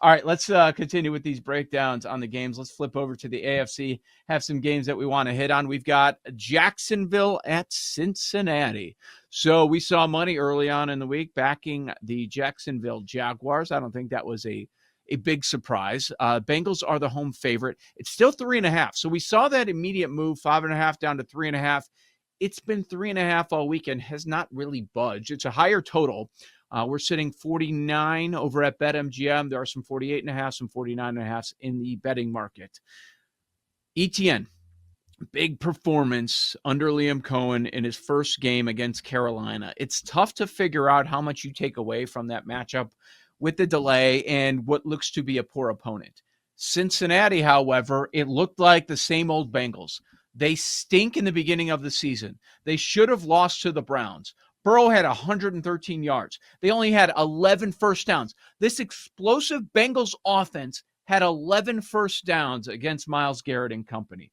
All right, let's continue with these breakdowns on the games. Let's flip over to the AFC, have some games that we want to hit on. We've got Jacksonville at Cincinnati. So we saw money early on in the week backing the Jacksonville Jaguars. I don't think that was a big surprise. Bengals are the home favorite. It's still 3.5. So we saw that immediate move, 5.5 down to 3.5. It's been 3.5 all weekend, has not really budged. It's a higher total. We're sitting 49 over at BetMGM. There are some 48.5, some 49.5 in the betting market. ETN, big performance under Liam Cohen in his first game against Carolina. It's tough to figure out how much you take away from that matchup with the delay and what looks to be a poor opponent. Cincinnati, however, it looked like the same old Bengals. They stink in the beginning of the season. They should have lost to the Browns. Burrow had 113 yards. They only had 11 first downs. This explosive Bengals offense had 11 first downs against Myles Garrett and company.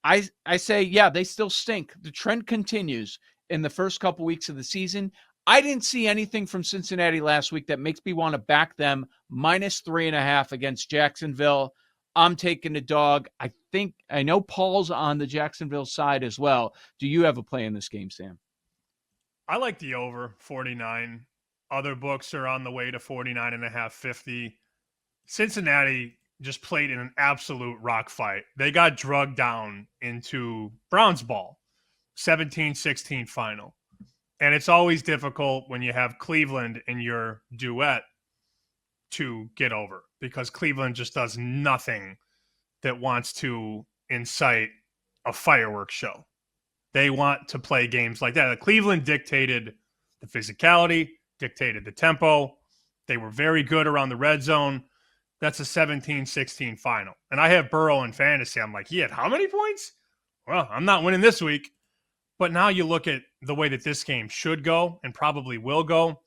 I say, yeah, they still stink. The trend continues in the first couple weeks of the season. I didn't see anything from Cincinnati last week that makes me want to back them minus 3.5 against Jacksonville. I'm taking the dog. I know Paul's on the Jacksonville side as well. Do you have a play in this game, Sam? I like the over 49. Other books are on the way to 49.5, 50. Cincinnati just played in an absolute rock fight. They got drugged down into Browns ball, 17-16 final. And it's always difficult when you have Cleveland in your duet to get over because Cleveland just does nothing that wants to incite a fireworks show. They want to play games like that. Cleveland dictated the physicality, dictated the tempo. They were very good around the red zone. That's a 17-16 final. And I have Burrow in fantasy. I'm like, he had how many points? Well, I'm not winning this week. But now you look at the way that this game should go and probably will go.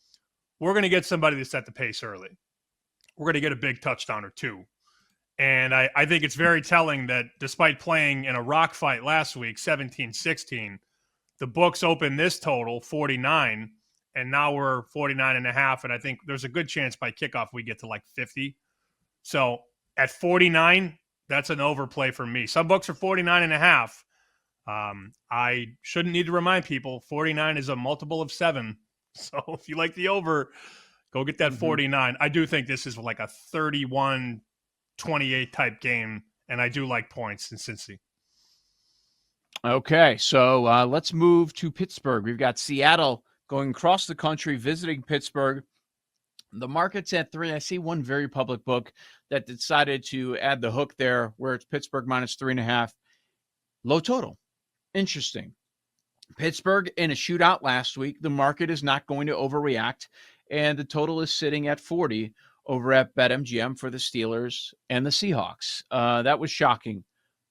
We're going to get somebody to set the pace early. We're going to get a big touchdown or two. And I think it's very telling that despite playing in a rock fight last week, 17-16, the books opened this total, 49, and now we're 49.5. And I think there's a good chance by kickoff we get to like 50. So at 49, that's an overplay for me. Some books are 49.5. I shouldn't need to remind people 49 is a multiple of 7. So if you like the over, go get that 49. I do think this is like a 31-28 type game, and I do like points in Cincy. Okay, so let's move to Pittsburgh. We've got Seattle going across the country, visiting Pittsburgh. The market's at 3. I see one very public book that decided to add the hook there where it's Pittsburgh minus 3.5. Low total. Interesting. Pittsburgh in a shootout last week. The market is not going to overreact, and the total is sitting at 40 over at BetMGM for the Steelers and the Seahawks. That was shocking,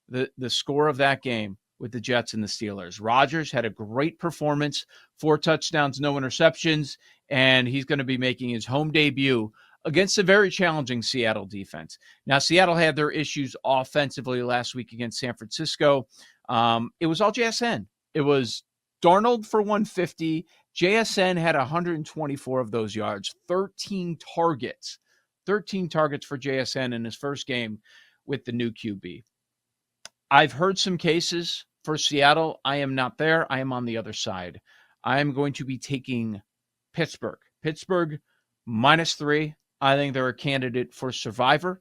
the score of that game with the Jets and the Steelers. Rodgers had a great performance, 4 touchdowns, no interceptions, and he's going to be making his home debut against a very challenging Seattle defense. Now, Seattle had their issues offensively last week against San Francisco. It was all JSN. It was Darnold for 150. JSN had 124 of those yards, 13 targets for JSN in his first game with the new QB. I've heard some cases for Seattle. I am not there. I am on the other side. I am going to be taking Pittsburgh. Pittsburgh minus 3. I think they're a candidate for survivor.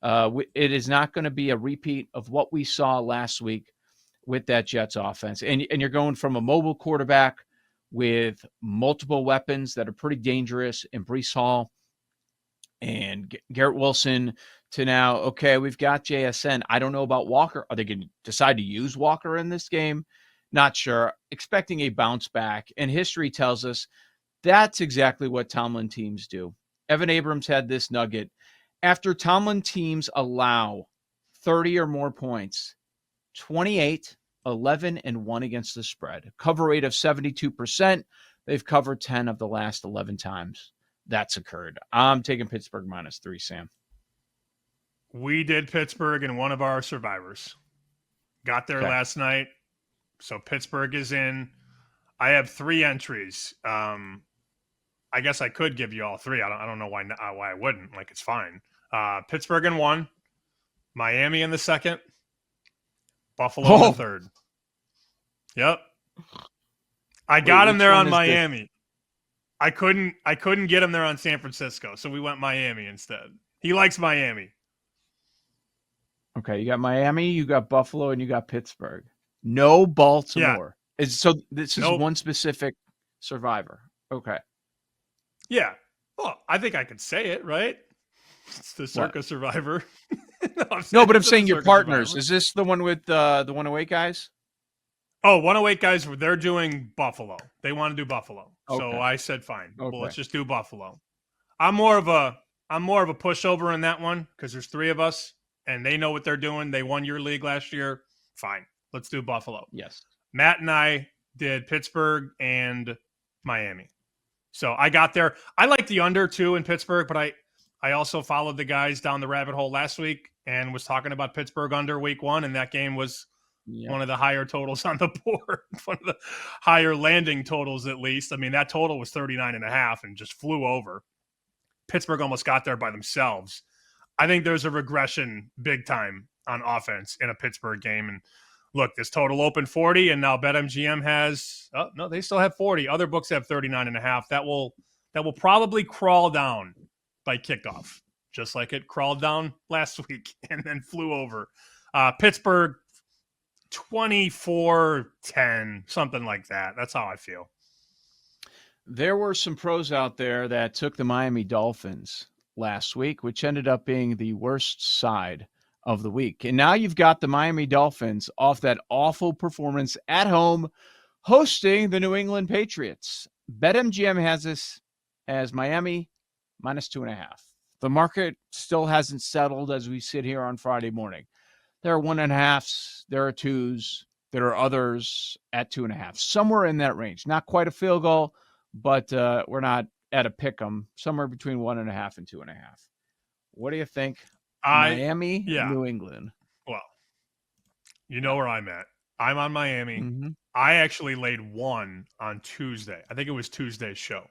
It is not going to be a repeat of what we saw last week with that Jets offense. And you're going from a mobile quarterback with multiple weapons that are pretty dangerous in Breece Hall and Garrett Wilson to now, okay, we've got JSN. I don't know about Walker. Are they going to decide to use Walker in this game? Not sure. Expecting a bounce back. And history tells us that's exactly what Tomlin teams do. Evan Abrams had this nugget. After Tomlin teams allow 30 or more points, 28, 11, and 1 against the spread. Cover rate of 72%. They've covered 10 of the last 11 times that's occurred. I'm taking Pittsburgh minus 3, Sam. We did Pittsburgh in one of our survivors. Got there last night. So Pittsburgh is in. I have 3 entries. I guess I could give you all three. I don't know why I wouldn't. Like, it's fine. Pittsburgh in 1, Miami in the 2nd, Buffalo in the 3rd. Yep. I got him there on Miami. I couldn't get him there on San Francisco, so we went Miami instead. He likes Miami. Okay, you got Miami, you got Buffalo, and you got Pittsburgh. No Baltimore. Yeah. This is one specific survivor. Okay. Yeah. Well, I think I could say it, right? It's the Circa Survivor. No, but I'm saying your partners. Survivor. Is this the one with the 108 guys? Oh, 108 guys, they're doing Buffalo. They want to do Buffalo. Okay. So I said, fine. Okay. Well, let's just do Buffalo. I'm more of a pushover in that one because there's 3 of us and they know what they're doing. They won your league last year. Fine. Let's do Buffalo. Yes. Matt and I did Pittsburgh and Miami. So I got there. I like the under too in Pittsburgh, but I also followed the guys down the rabbit hole last week and was talking about Pittsburgh under week 1, and that game was one of the higher totals on the board, one of the higher landing totals at least. I mean, that total was 39.5 and just flew over. Pittsburgh almost got there by themselves. I think there's a regression big time on offense in a Pittsburgh game. And look, this total opened 40, and now BetMGM has they still have 40. Other books have 39.5. That will probably crawl down by kickoff, just like it crawled down last week and then flew over. Pittsburgh 24-10, something like that. That's how I feel. There were some pros out there that took the Miami Dolphins last week, which ended up being the worst side of the week. And now you've got the Miami Dolphins off that awful performance at home, hosting the New England Patriots. BetMGM has this as Miami -2.5. The market still hasn't settled as we sit here on Friday morning. There are 1.5s, there are 2s, there are others at 2.5, somewhere in that range. Not quite a field goal, but we're not at a pick 'em, somewhere between 1.5 and 2.5. What do you think? Miami, New England. Well, you know where I'm at. I'm on Miami. Mm-hmm. I actually laid 1 on Tuesday. I think it was Tuesday's show.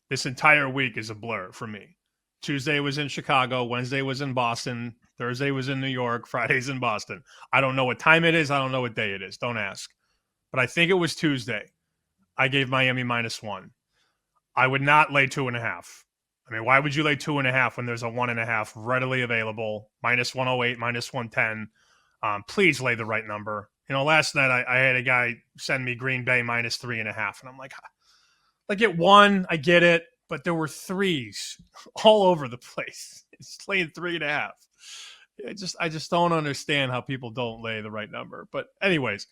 This entire week is a blur for me. Tuesday was in Chicago. Wednesday was in Boston. Thursday was in New York. Friday's in Boston. I don't know what time it is. I don't know what day it is. Don't ask. But I think it was Tuesday. I gave Miami -1. I would not lay 2.5. I mean, why would you lay 2.5 when there's a 1.5 readily available? -108, -110. Please lay the right number. You know, last night I had a guy send me Green Bay -3.5. And I'm like at 1, I get it. But there were 3s all over the place. It's laying 3.5. I just don't understand how people don't lay the right number. But anyways,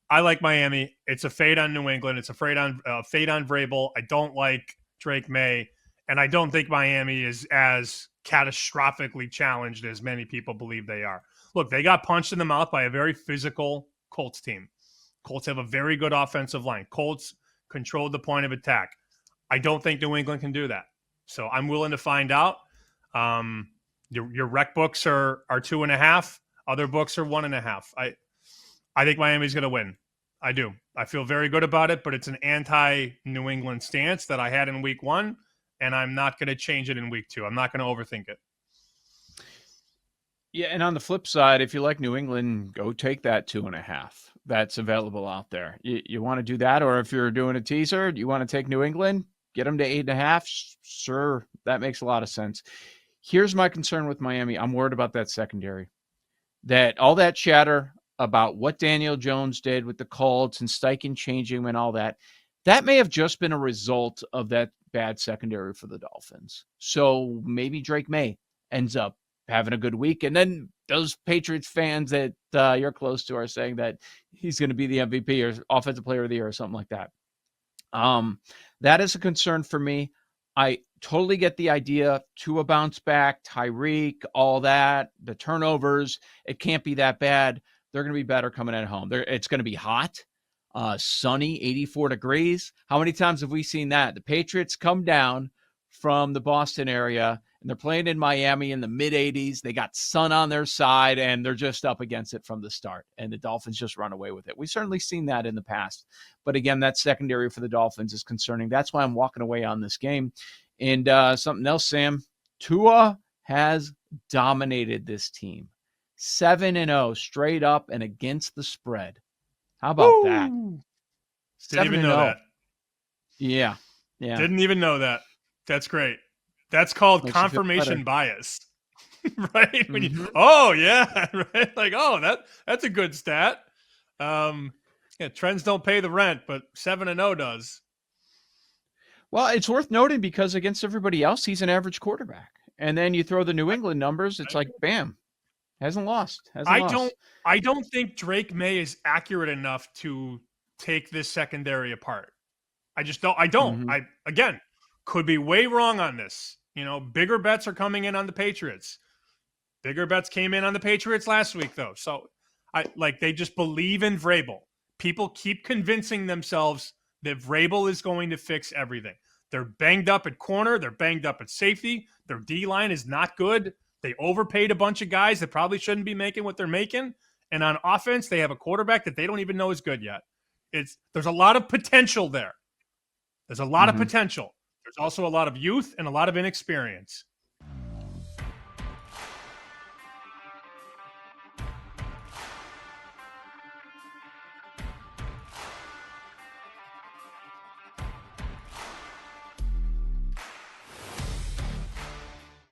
I like Miami. It's a fade on New England. It's a fade on Vrabel. I don't like Drake May, and I don't think Miami is as catastrophically challenged as many people believe they are. Look, they got punched in the mouth by a very physical Colts team. Colts have a very good offensive line. Colts controlled the point of attack. I don't think New England can do that. So I'm willing to find out. Your rec books are 2.5. Other books are 1.5. I think Miami's going to win. I do. I feel very good about it, but it's an anti-New England stance that I had in week 1, and I'm not going to change it in week 2. I'm not going to overthink it. Yeah, and on the flip side, if you like New England, go take that 2.5 that's available out there. You want to do that, or if you're doing a teaser, you want to take New England, get them to 8.5. Sure, that makes a lot of sense. Here's my concern with Miami. I'm worried about that secondary. That all that chatter about what Daniel Jones did with the Colts and Steichen changing him and all that, that may have just been a result of that bad secondary for the Dolphins. So maybe Drake May ends up having a good week. And then those Patriots fans that you're close to are saying that he's going to be the MVP or offensive player of the year or something like that. That is a concern for me. I totally get the idea to a bounce back, Tyreek, all that, the turnovers. It can't be that bad. They're going to be better coming at home. It's going to be hot, sunny, 84 degrees. How many times have we seen that? The Patriots come down from the Boston area, and they're playing in Miami in the mid 80s. They got sun on their side, and they're just up against it from the start. And the Dolphins just run away with it. We've certainly seen that in the past. But again, that secondary for the Dolphins is concerning. That's why I'm walking away on this game. And something else, Sam, Tua has dominated this team. 7-0 straight up and against the spread. How about that? Didn't even know that. Yeah. Didn't even know that. That's great. That's called confirmation bias. Right? When you, oh yeah, right? Like, oh, that's a good stat. Trends don't pay the rent, but 7-0 does. Well, it's worth noting because against everybody else, he's an average quarterback. And then you throw the New England numbers, it's like, bam, hasn't lost. I don't think Drake May is accurate enough to take this secondary apart. I just don't. I don't. I again could be way wrong on this. Bigger bets are coming in on the Patriots. Bigger bets came in on the Patriots last week, though. So they just believe in Vrabel. People keep convincing themselves that Vrabel is going to fix everything. They're banged up at corner. They're banged up at safety. Their D-line is not good. They overpaid a bunch of guys that probably shouldn't be making what they're making. And on offense, they have a quarterback that they don't even know is good yet. There's a lot of potential there. There's a lot of potential. There's also a lot of youth and a lot of inexperience.